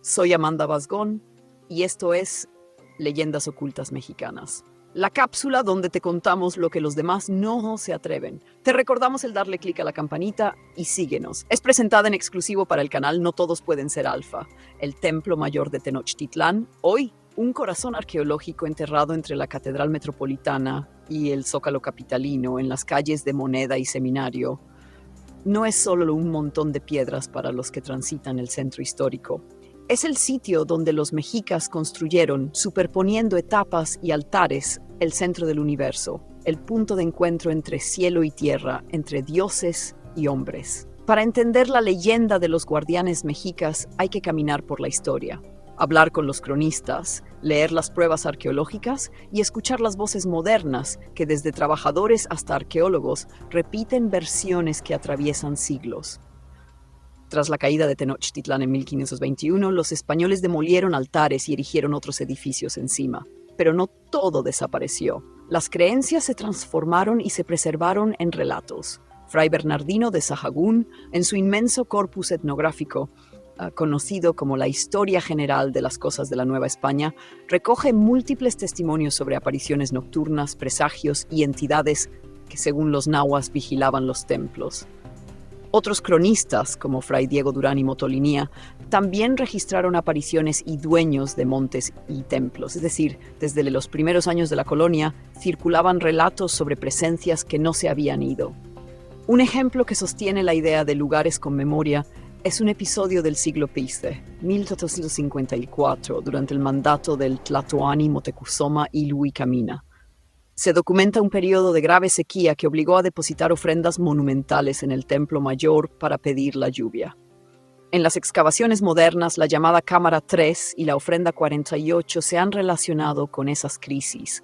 Soy Amanda Basgón y esto es Leyendas Ocultas Mexicanas. La cápsula donde te contamos lo que los demás no se atreven. Te recordamos el darle clic a la campanita y síguenos. Es presentada en exclusivo para el canal No Todos Pueden Ser Alfa, el Templo Mayor de Tenochtitlán. Hoy, un corazón arqueológico enterrado entre la Catedral Metropolitana y el Zócalo Capitalino en las calles de Moneda y Seminario. No es solo un montón de piedras para los que transitan el centro histórico. Es el sitio donde los mexicas construyeron, superponiendo etapas y altares, el centro del universo, el punto de encuentro entre cielo y tierra, entre dioses y hombres. Para entender la leyenda de los guardianes mexicas hay que caminar por la historia, hablar con los cronistas, leer las pruebas arqueológicas y escuchar las voces modernas que desde trabajadores hasta arqueólogos repiten versiones que atraviesan siglos. Tras la caída de Tenochtitlán en 1521, los españoles demolieron altares y erigieron otros edificios encima. Pero no todo desapareció. Las creencias se transformaron y se preservaron en relatos. Fray Bernardino de Sahagún, en su inmenso corpus etnográfico, conocido como la Historia General de las Cosas de la Nueva España, recoge múltiples testimonios sobre apariciones nocturnas, presagios y entidades que, según los nahuas, vigilaban los templos. Otros cronistas, como Fray Diego Durán y Motolinía, también registraron apariciones y dueños de montes y templos. Es decir, desde los primeros años de la colonia, circulaban relatos sobre presencias que no se habían ido. Un ejemplo que sostiene la idea de lugares con memoria es un episodio del siglo Piste, 1454, durante el mandato del Tlatoani Moctezuma Ilhui Camina. Se documenta un periodo de grave sequía que obligó a depositar ofrendas monumentales en el Templo Mayor para pedir la lluvia. En las excavaciones modernas, la llamada Cámara 3 y la ofrenda 48 se han relacionado con esas crisis.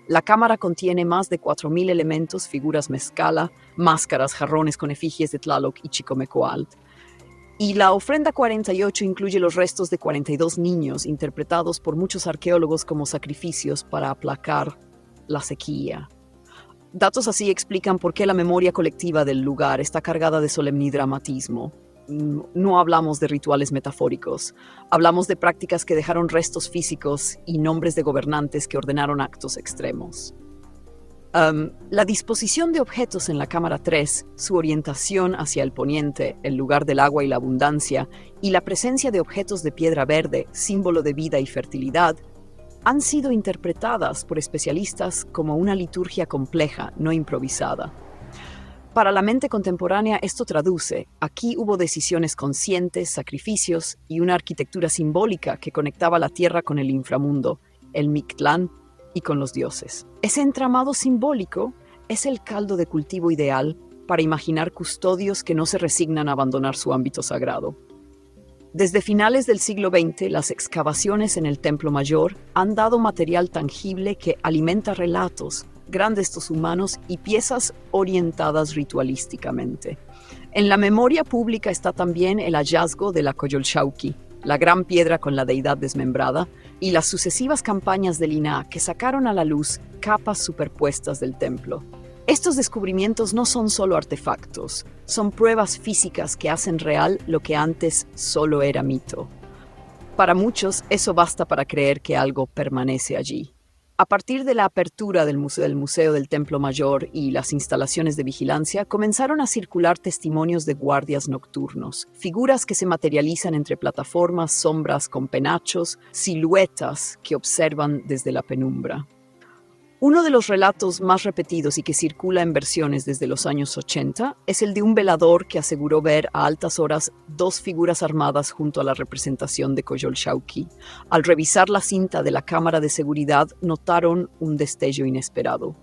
La cámara contiene más de 4,000 elementos, figuras mezcala, máscaras, jarrones con efigies de Tlaloc y Chicomecoatl. Y la ofrenda 48 incluye los restos de 42 niños, interpretados por muchos arqueólogos como sacrificios para aplacar la sequía. Datos así explican por qué la memoria colectiva del lugar está cargada de solemnidad y dramatismo. No hablamos de rituales metafóricos, hablamos de prácticas que dejaron restos físicos y nombres de gobernantes que ordenaron actos extremos. La disposición de objetos en la Cámara 3, su orientación hacia el poniente, el lugar del agua y la abundancia, y la presencia de objetos de piedra verde, símbolo de vida y fertilidad, han sido interpretadas por especialistas como una liturgia compleja, no improvisada. Para la mente contemporánea esto traduce: aquí hubo decisiones conscientes, sacrificios y una arquitectura simbólica que conectaba la tierra con el inframundo, el Mictlán, y con los dioses. Ese entramado simbólico es el caldo de cultivo ideal para imaginar custodios que no se resignan a abandonar su ámbito sagrado. Desde finales del siglo XX, las excavaciones en el Templo Mayor han dado material tangible que alimenta relatos, grandes restos humanos y piezas orientadas ritualísticamente. En la memoria pública está también el hallazgo de la Coyolxauhqui, la gran piedra con la deidad desmembrada, y las sucesivas campañas del INAH que sacaron a la luz capas superpuestas del templo. Estos descubrimientos no son solo artefactos, son pruebas físicas que hacen real lo que antes solo era mito. Para muchos, eso basta para creer que algo permanece allí. A partir de la apertura del Museo del Templo Mayor y las instalaciones de vigilancia, comenzaron a circular testimonios de guardias nocturnos, figuras que se materializan entre plataformas, sombras con penachos, siluetas que observan desde la penumbra. Uno de los relatos más repetidos y que circula en versiones desde los años 80 es el de un velador que aseguró ver a altas horas 2 figuras armadas junto a la representación de Coyolxauhqui. Al revisar la cinta de la cámara de seguridad, notaron un destello inesperado.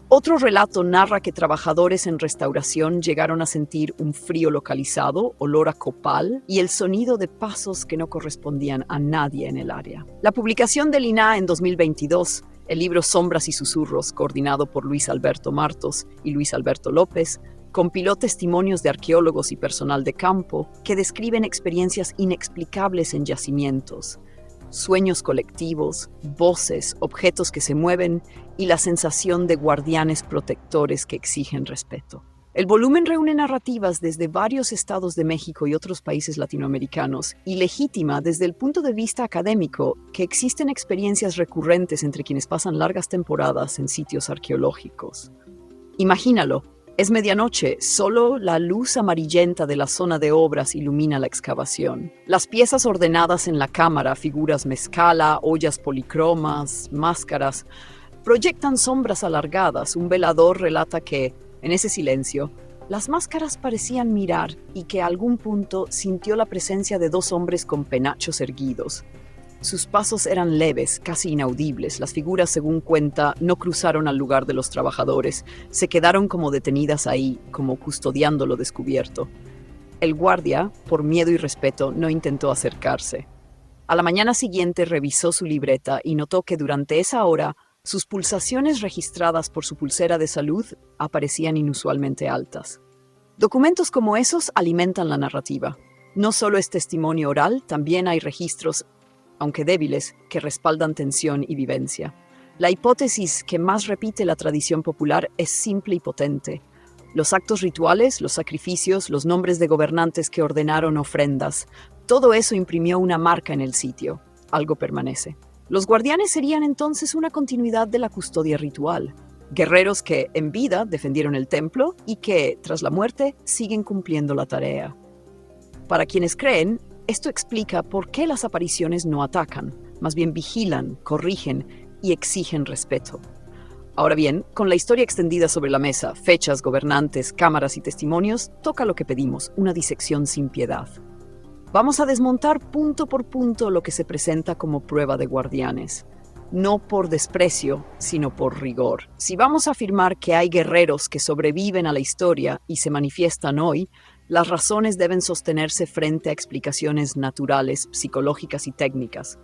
Otro relato narra que trabajadores en restauración llegaron a sentir un frío localizado, olor a copal y el sonido de pasos que no correspondían a nadie en el área. La publicación del INAH en 2022, el libro Sombras y Susurros, coordinado por Luis Alberto Martos y Luis Alberto López, compiló testimonios de arqueólogos y personal de campo que describen experiencias inexplicables en yacimientos, sueños colectivos, voces, objetos que se mueven y la sensación de guardianes protectores que exigen respeto. El volumen reúne narrativas desde varios estados de México y otros países latinoamericanos y legitima desde el punto de vista académico que existen experiencias recurrentes entre quienes pasan largas temporadas en sitios arqueológicos. Imagínalo, es medianoche, solo la luz amarillenta de la zona de obras ilumina la excavación. Las piezas ordenadas en la cámara, figuras mezcala, ollas policromas, máscaras, proyectan sombras alargadas. Un velador relata que, en ese silencio, las máscaras parecían mirar y que a algún punto sintió la presencia de dos hombres con penachos erguidos. Sus pasos eran leves, casi inaudibles. Las figuras, según cuenta, no cruzaron al lugar de los trabajadores. Se quedaron como detenidas ahí, como custodiando lo descubierto. El guardia, por miedo y respeto, no intentó acercarse. A la mañana siguiente revisó su libreta y notó que durante esa hora sus pulsaciones registradas por su pulsera de salud aparecían inusualmente altas. Documentos como esos alimentan la narrativa. No solo es testimonio oral, también hay registros, aunque débiles, que respaldan tensión y vivencia. La hipótesis que más repite la tradición popular es simple y potente. Los actos rituales, los sacrificios, los nombres de gobernantes que ordenaron ofrendas, todo eso imprimió una marca en el sitio. Algo permanece. Los guardianes serían entonces una continuidad de la custodia ritual. Guerreros que, en vida, defendieron el templo y que, tras la muerte, siguen cumpliendo la tarea. Para quienes creen, esto explica por qué las apariciones no atacan, más bien vigilan, corrigen y exigen respeto. Ahora bien, con la historia extendida sobre la mesa, fechas, gobernantes, cámaras y testimonios, toca lo que pedimos, una disección sin piedad. Vamos a desmontar punto por punto lo que se presenta como prueba de guardianes. No por desprecio, sino por rigor. Si vamos a afirmar que hay guerreros que sobreviven a la historia y se manifiestan hoy, las razones deben sostenerse frente a explicaciones naturales, psicológicas y técnicas.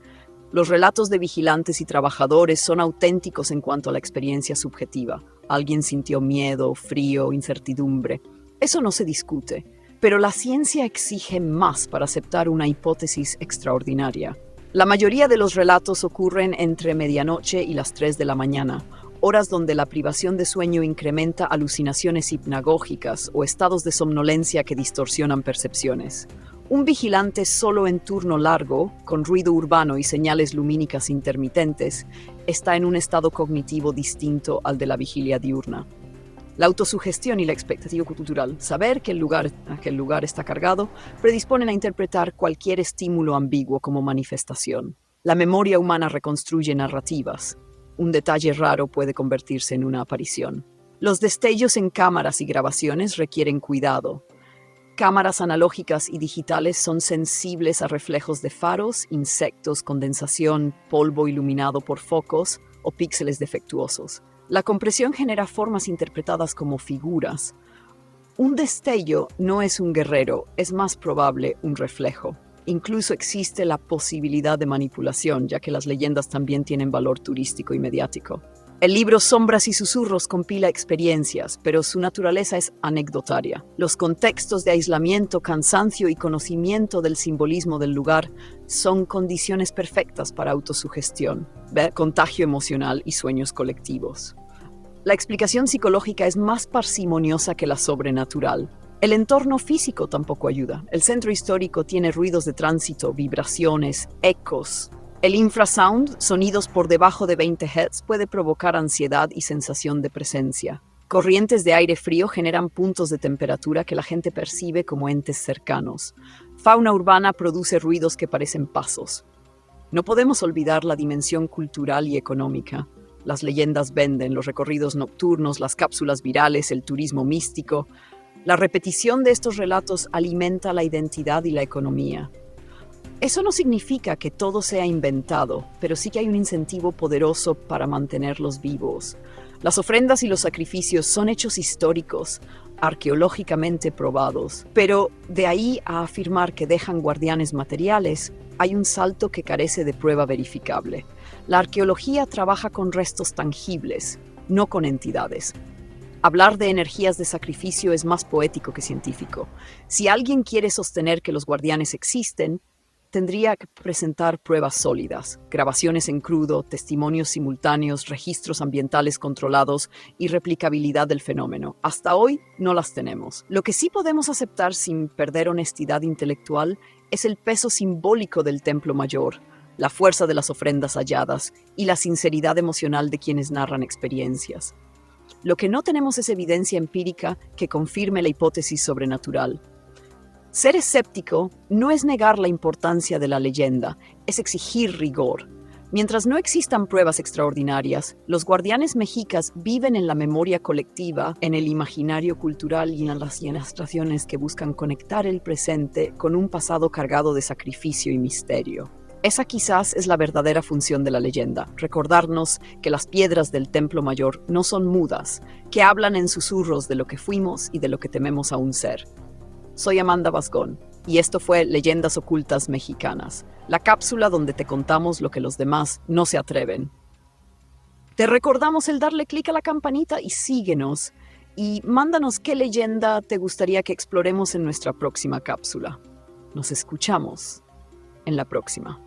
Los relatos de vigilantes y trabajadores son auténticos en cuanto a la experiencia subjetiva. Alguien sintió miedo, frío, incertidumbre. Eso no se discute, pero la ciencia exige más para aceptar una hipótesis extraordinaria. La mayoría de los relatos ocurren entre medianoche y las 3 de la mañana, horas donde la privación de sueño incrementa alucinaciones hipnagógicas o estados de somnolencia que distorsionan percepciones. Un vigilante solo en turno largo, con ruido urbano y señales lumínicas intermitentes, está en un estado cognitivo distinto al de la vigilia diurna. La autosugestión y la expectativa cultural, saber que aquel lugar está cargado, predisponen a interpretar cualquier estímulo ambiguo como manifestación. La memoria humana reconstruye narrativas. Un detalle raro puede convertirse en una aparición. Los destellos en cámaras y grabaciones requieren cuidado. Cámaras analógicas y digitales son sensibles a reflejos de faros, insectos, condensación, polvo iluminado por focos o píxeles defectuosos. La compresión genera formas interpretadas como figuras. Un destello no es un guerrero, es más probable un reflejo. Incluso existe la posibilidad de manipulación, ya que las leyendas también tienen valor turístico y mediático. El libro Sombras y Susurros compila experiencias, pero su naturaleza es anecdotaria. Los contextos de aislamiento, cansancio y conocimiento del simbolismo del lugar son condiciones perfectas para autosugestión, contagio emocional y sueños colectivos. La explicación psicológica es más parsimoniosa que la sobrenatural. El entorno físico tampoco ayuda. El centro histórico tiene ruidos de tránsito, vibraciones, ecos. El infrasound, sonidos por debajo de 20 Hz, puede provocar ansiedad y sensación de presencia. Corrientes de aire frío generan puntos de temperatura que la gente percibe como entes cercanos. Fauna urbana produce ruidos que parecen pasos. No podemos olvidar la dimensión cultural y económica. Las leyendas venden, los recorridos nocturnos, las cápsulas virales, el turismo místico. La repetición de estos relatos alimenta la identidad y la economía. Eso no significa que todo sea inventado, pero sí que hay un incentivo poderoso para mantenerlos vivos. Las ofrendas y los sacrificios son hechos históricos, arqueológicamente probados, pero de ahí a afirmar que dejan guardianes materiales, hay un salto que carece de prueba verificable. La arqueología trabaja con restos tangibles, no con entidades. Hablar de energías de sacrificio es más poético que científico. Si alguien quiere sostener que los guardianes existen, tendría que presentar pruebas sólidas, grabaciones en crudo, testimonios simultáneos, registros ambientales controlados y replicabilidad del fenómeno. Hasta hoy no las tenemos. Lo que sí podemos aceptar sin perder honestidad intelectual es el peso simbólico del Templo Mayor, la fuerza de las ofrendas halladas y la sinceridad emocional de quienes narran experiencias. Lo que no tenemos es evidencia empírica que confirme la hipótesis sobrenatural. Ser escéptico no es negar la importancia de la leyenda, es exigir rigor. Mientras no existan pruebas extraordinarias, los guardianes mexicas viven en la memoria colectiva, en el imaginario cultural y en las generaciones que buscan conectar el presente con un pasado cargado de sacrificio y misterio. Esa quizás es la verdadera función de la leyenda, recordarnos que las piedras del Templo Mayor no son mudas, que hablan en susurros de lo que fuimos y de lo que tememos aún ser. Soy Amanda Basgón, y esto fue Leyendas Ocultas Mexicanas, la cápsula donde te contamos lo que los demás no se atreven. Te recordamos el darle clic a la campanita y síguenos, y mándanos qué leyenda te gustaría que exploremos en nuestra próxima cápsula. Nos escuchamos en la próxima.